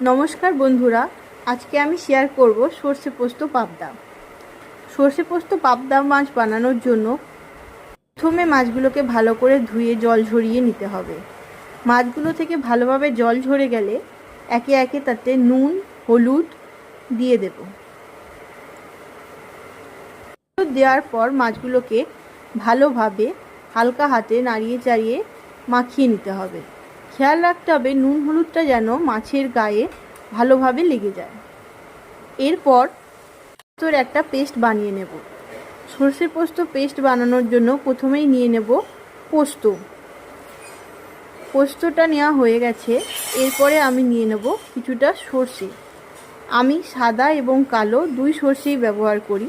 নমস্কার বন্ধুরা, আজকে আমি শেয়ার করব সর্ষে পোস্ত পাবদা। সর্ষে পোস্ত পাবদা মাছ বানানোর জন্য প্রথমে মাছগুলোকে ভালো করে ধুয়ে জল ঝরিয়ে নিতে হবে। মাছগুলো থেকে ভালোভাবে জল ঝরে গেলে একে একে তাতে নুন, হলুদ দিয়ে দেব। দেওয়ার পর মাছগুলোকে ভালোভাবে হালকা হাতে নাড়িয়ে চাড়িয়ে মাখিয়ে নিতে হবে। খেয়াল রাখতে হবে নুন হলুদটা যেন মাছের গায়ে ভালোভাবে লেগে যায়। এরপর পোস্তর একটা পেস্ট বানিয়ে নেব। সর্ষে পোস্ত পেস্ট বানানোর জন্য প্রথমেই নিয়ে নেব পোস্তটা নেওয়া হয়ে গেছে। এরপরে আমি নিয়ে নেব কিছুটা সর্ষে। আমি সাদা এবং কালো দুই সর্ষেই ব্যবহার করি।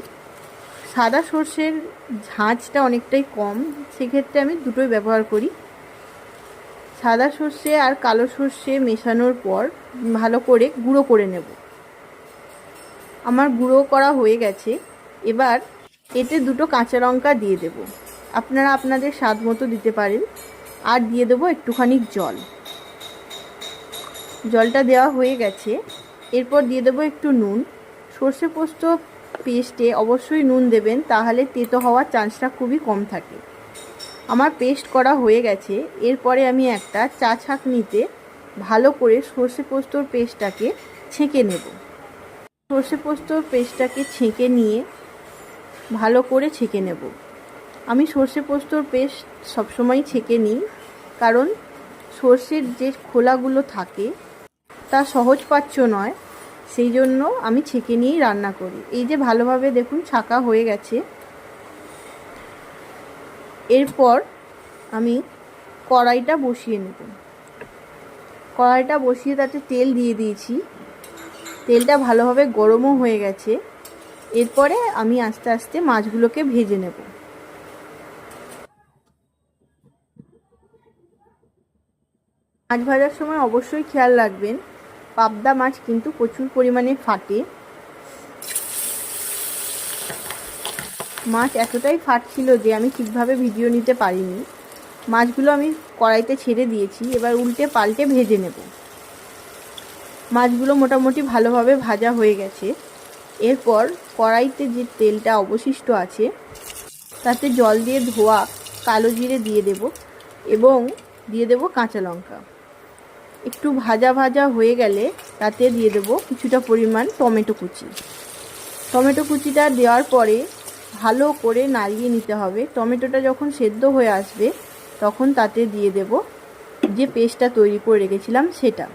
সাদা সর্ষের ঝাঁঝটা অনেকটাই কম, সেক্ষেত্রে আমি দুটোই ব্যবহার করি। সাদা সর্ষে আর কালো সর্ষে মেশানোর পর ভালো করে গুঁড়ো করে নেব। আমার গুঁড়ো করা হয়ে গেছে। এবার এতে দুটো কাঁচা লঙ্কা দিয়ে দেব। আপনারা আপনাদের স্বাদ মতো দিতে পারেন। আর দিয়ে দেব একটুখানি জল। জলটা দেওয়া হয়ে গেছে। এরপর দিয়ে দেব একটু নুন। সর্ষে পোস্ত পেস্টে অবশ্যই নুন দেবেন, তাহলে তেতো হওয়ার চান্সটা খুবই কম থাকে। আমার পেস্ট করা হয়ে গেছে। এরপরে আমি একটা চা ছাঁকনিতে ভালো করে সর্ষে পোস্তর পেস্টটাকে ছেঁকে নেব। সর্ষে পোস্তর পেস্টটাকে ছেঁকে নিয়ে ভালো করে ছেঁকে নেব। আমি সর্ষে পোস্তর পেস্ট সবসময় ছেঁকে নিই, কারণ সর্ষের যে খোলাগুলো থাকে তা সহজপাচ্য নয়, সেই জন্য আমি ছেঁকে নিয়েই রান্না করি। এই যে ভালোভাবে দেখুন ছাঁকা হয়ে গেছে। এরপর আমি কড়াইটা বসিয়ে নেব। কড়াইটা বসিয়ে তাতে তেল দিয়ে দিয়েছি। তেলটা ভালোভাবে গরমও হয়ে গেছে। এরপরে আমি আস্তে আস্তে মাছগুলোকে ভেজে নেব। মাছ ভাজার সময় অবশ্যই খেয়াল রাখবেন, পাবদা মাছ কিন্তু প্রচুর পরিমাণে ফাটে। মাছ এতটাই ফাটছিল যে আমি ঠিকভাবে ভিডিও নিতে পারিনি। মাছগুলো আমি কড়াইতে ছেড়ে দিয়েছি। এবার উল্টে পাল্টে ভেজে নেব। মাছগুলো মোটামুটি ভালোভাবে ভাজা হয়ে গেছে। এরপর কড়াইতে যে তেলটা অবশিষ্ট আছে তাতে জল দিয়ে ধোয়া কালো জিরে দিয়ে দেব এবং দিয়ে দেব কাঁচা লঙ্কা। একটু ভাজা ভাজা হয়ে গেলে তাতে দিয়ে দেব কিছুটা পরিমাণ টমেটো কুচি। টমেটো কুচিটা দেওয়ার পরে ভালো করে নাড়িয়ে নিতে হবে। টমেটোটা যখন সেদ্ধ হয়ে আসবে তখন তাতে দিয়ে দেব যে পেস্টটা তৈরি করে রেখেছিলাম সেটা।